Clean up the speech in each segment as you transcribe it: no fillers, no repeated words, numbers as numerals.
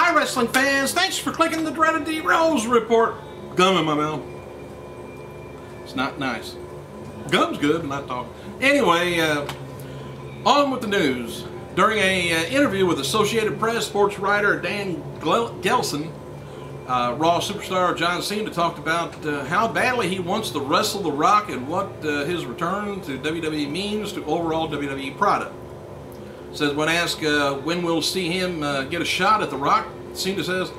Hi wrestling fans, thanks for clicking the dreaded D Rose report. Gum in my mouth. It's not nice. Gum's good, but not talking. Anyway, on with the news. During a interview with Associated Press sports writer Dan Gelson, Raw superstar John Cena talked about how badly he wants to wrestle The Rock and what his return to WWE means to overall WWE product. Says when asked when we'll see him get a shot at The Rock, Cena says,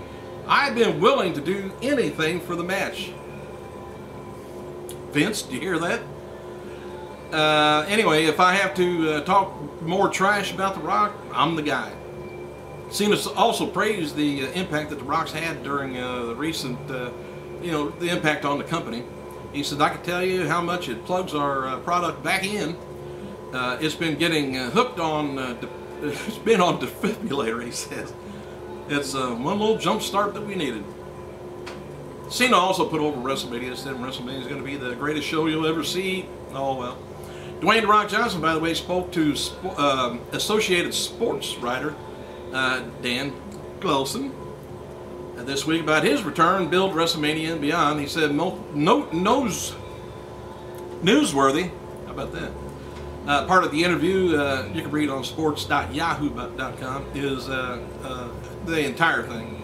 "I've been willing to do anything for the match." Vince, do you hear that? Anyway, if I have to talk more trash about The Rock, I'm the guy. Cena also praised the impact that The Rock's had during the recent, the impact on the company. He said, "I can tell you how much it plugs our product back in. It's been getting hooked on, it's been on defibrillator," he says. It's one little jump start that we needed. Cena also put over WrestleMania, said WrestleMania is going to be the greatest show you'll ever see. Oh, well. Dwayne "The Rock" Johnson, by the way, spoke to Associated Sports writer Dan Gelson this week about his return, build WrestleMania and beyond. He said, newsworthy, how about that? Part of the interview, you can read on sports.yahoo.com, is the entire thing.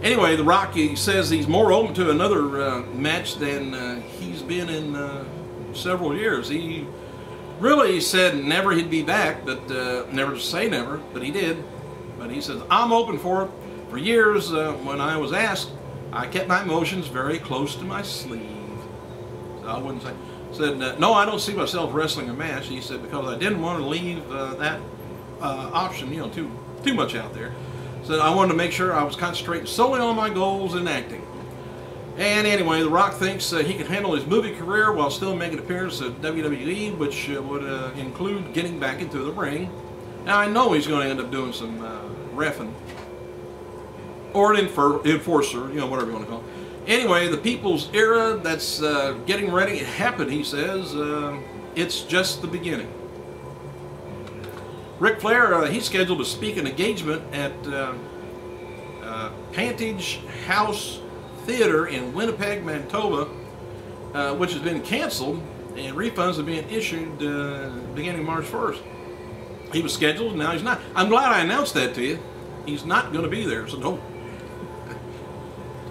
Anyway, The Rock, he says he's more open to another match than he's been in several years. He really said never he'd be back, but never to say never, but he did. But he says, "I'm open for it. For years, when I was asked, I kept my emotions very close to my sleeve." So I wouldn't say. Said, "No, I don't see myself wrestling a match." He said, "because I didn't want to leave that option, too much out there." Said, "I wanted to make sure I was concentrating solely on my goals in acting." And anyway, The Rock thinks he can handle his movie career while still making an appearance at WWE, which would include getting back into the ring. Now, I know he's going to end up doing some reffing. Or an enforcer, whatever you want to call it. Anyway, the People's Era that's getting ready to happen, he says, it's just the beginning. Ric Flair, he's scheduled to speak an engagement at Pantage House Theater in Winnipeg, Manitoba, which has been canceled, and refunds are being issued beginning March 1st. He was scheduled, now he's not. I'm glad I announced that to you. He's not going to be there, so don't.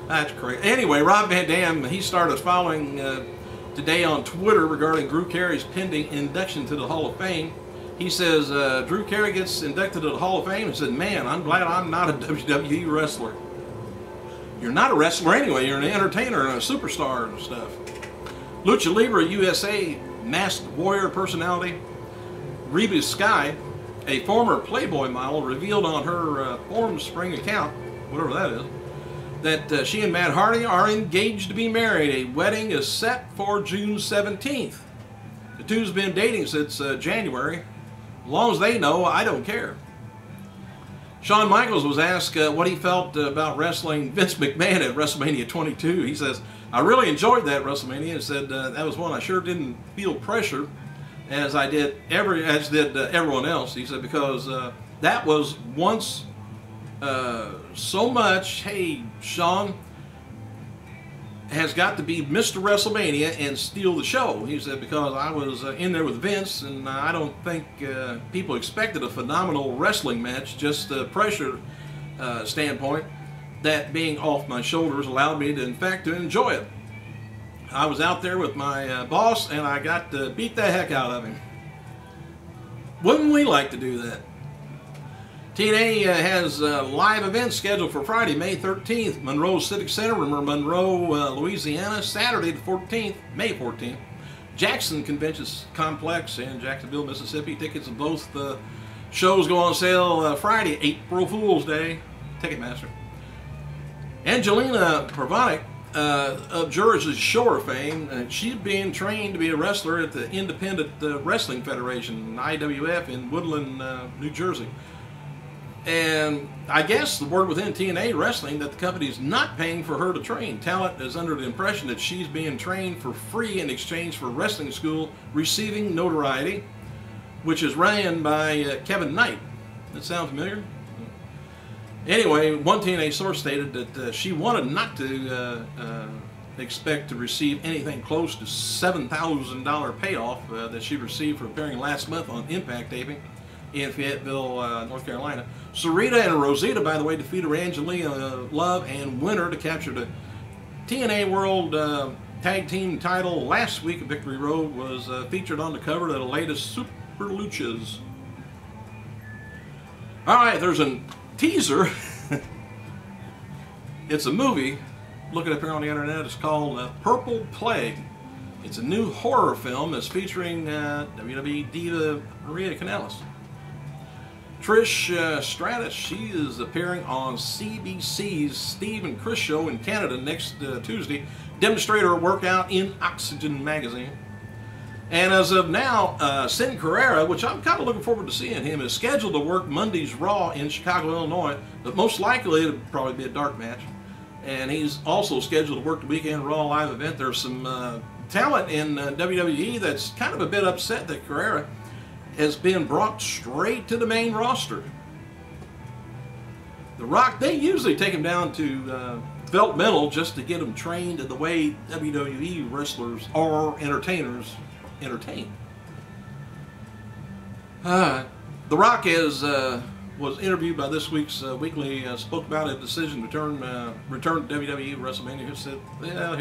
That's crazy. Anyway, Rob Van Dam, he started following today on Twitter regarding Drew Carey's pending induction to the Hall of Fame. He says, Drew Carey gets inducted to the Hall of Fame. He said, "Man, I'm glad I'm not a WWE wrestler." You're not a wrestler anyway. You're an entertainer and a superstar and stuff. Lucha Libre USA masked warrior personality Reba Sky, a former Playboy model, revealed on her Formspring account, whatever that is, that she and Matt Hardy are engaged to be married. A wedding is set for June 17th. The two's been dating since January. As long as they know, I don't care. Shawn Michaels was asked what he felt about wrestling Vince McMahon at WrestleMania 22. He says, "I really enjoyed that WrestleMania," and said that was one I sure didn't feel pressure as did everyone else. He said, because that was once so much, hey, Shawn has got to be Mr. WrestleMania and steal the show. He said, because I was in there with Vince, and I don't think people expected a phenomenal wrestling match, just the pressure standpoint. That being off my shoulders allowed me to, in fact, to enjoy it. I was out there with my boss, and I got to beat the heck out of him. Wouldn't we like to do that? TNA has live events scheduled for Friday, May 13th, Monroe Civic Center, Monroe, Louisiana, Saturday the 14th, May 14th, Jackson Convention Complex in Jacksonville, Mississippi. Tickets of both shows go on sale Friday, April Fool's Day, Ticketmaster. Angelina Provanik, of Jersey Shore fame, she's being trained to be a wrestler at the Independent Wrestling Federation, IWF, in Woodland, New Jersey. And I guess the word within TNA Wrestling that the company is not paying for her to train. Talent is under the impression that she's being trained for free in exchange for wrestling school receiving notoriety, which is ran by Kevin Knight. That sound familiar? Anyway, one TNA source stated that she wanted not to expect to receive anything close to $7,000 payoff that she received for appearing last month on Impact taping in Fayetteville, North Carolina. Sarita and Rosita, by the way, defeated Angelina Love and Winter to capture the TNA World Tag Team title last week. Victory Road was featured on the cover of the latest Super Luchas. All right, there's a teaser. It's a movie. Look it up here on the internet. It's called Purple Plague. It's a new horror film that's featuring WWE diva Maria Kanellis. Trish Stratus, she is appearing on CBC's Steve and Chris show in Canada next Tuesday. Demonstrate her workout in Oxygen magazine. And as of now, Sin Carrera, which I'm kind of looking forward to seeing him, is scheduled to work Monday's Raw in Chicago, Illinois, but most likely it'll probably be a dark match. And he's also scheduled to work the weekend Raw live event. There's some talent in WWE that's kind of a bit upset that Carrera has been brought straight to the main roster. The Rock, they usually take him down to developmental just to get him trained in the way WWE wrestlers or entertainers entertain. The Rock was interviewed by this week's Weekly, spoke about a decision to return to WWE WrestleMania. He said, "Yeah,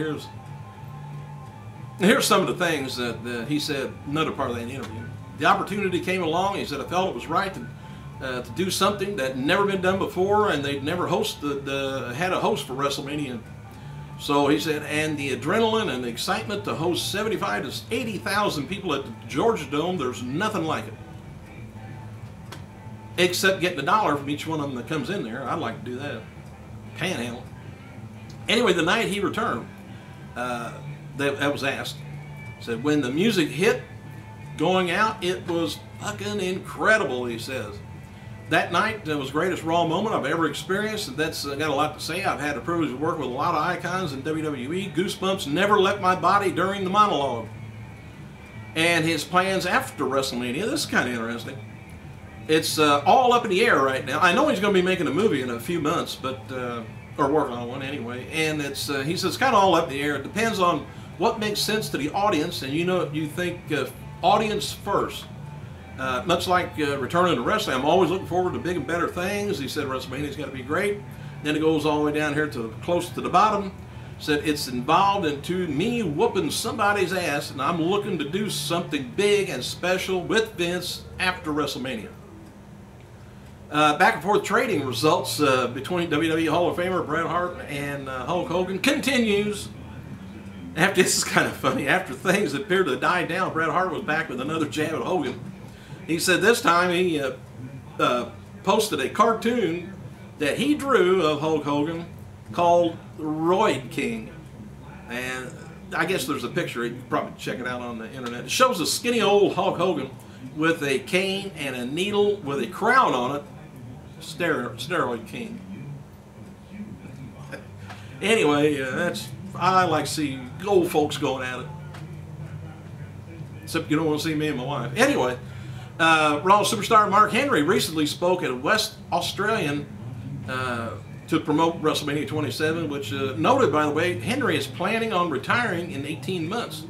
here's some of the things that he said." Another part of that interview. The opportunity came along. He said, "I felt it was right to do something that had never been done before, and they'd never had a host for WrestleMania." So he said, and the adrenaline and the excitement to host 75 to 80,000 people at the Georgia Dome, there's nothing like it. Except getting $1 from each one of them that comes in there. I'd like to do that. Panhandle. Anyway, the night he returned, that was asked, said, when the music hit, going out, it was fucking incredible, he says. That night was the greatest Raw moment I've ever experienced, and that's got a lot to say. I've had the privilege to work with a lot of icons in WWE. Goosebumps never left my body during the monologue. And his plans after WrestleMania, this is kind of interesting. It's all up in the air right now. I know he's going to be making a movie in a few months, but or working on one anyway. And it's he says it's kind of all up in the air. It depends on what makes sense to the audience, and you think audience first. Much like returning to wrestling, I'm always looking forward to big and better things. He said WrestleMania's got to be great. Then it goes all the way down here to close to the bottom. Said it's involved into me whooping somebody's ass, and I'm looking to do something big and special with Vince after WrestleMania. Back and forth trading results between WWE Hall of Famer Bret Hart and Hulk Hogan continues. This is kind of funny. After things appeared to die down, Bret Hart was back with another jab at Hogan. He said this time he posted a cartoon that he drew of Hulk Hogan called Roid King. And I guess there's a picture. You can probably check it out on the internet. It shows a skinny old Hulk Hogan with a cane and a needle with a crown on it. Steroid King. Anyway, I like to see old folks going at it. Except you don't want to see me and my wife. Anyway, Raw superstar Mark Henry recently spoke at a West Australian to promote WrestleMania 27, which noted, by the way, Henry is planning on retiring in 18 months.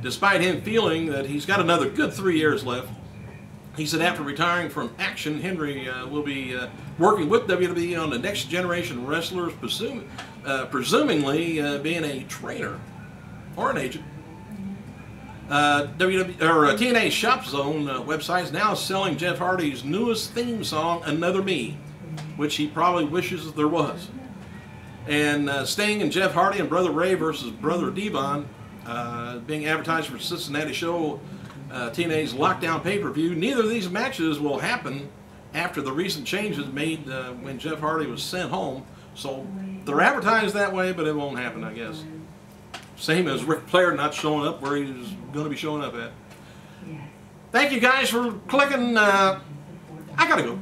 Despite him feeling that he's got another good 3 years left, he said after retiring from action, Henry will be working with WWE on the next generation wrestlers, presumably being a trainer or an agent. TNA Shop Zone website is now selling Jeff Hardy's newest theme song, Another Me, which he probably wishes there was. And Sting and Jeff Hardy and Brother Ray versus Brother Devon being advertised for Cincinnati show, TNA's Lockdown pay-per-view. Neither of these matches will happen after the recent changes made when Jeff Hardy was sent home. So they're advertised that way, but it won't happen, I guess. Same as Ric Flair not showing up where he's going to be showing up at. Thank you guys for clicking. I gotta go.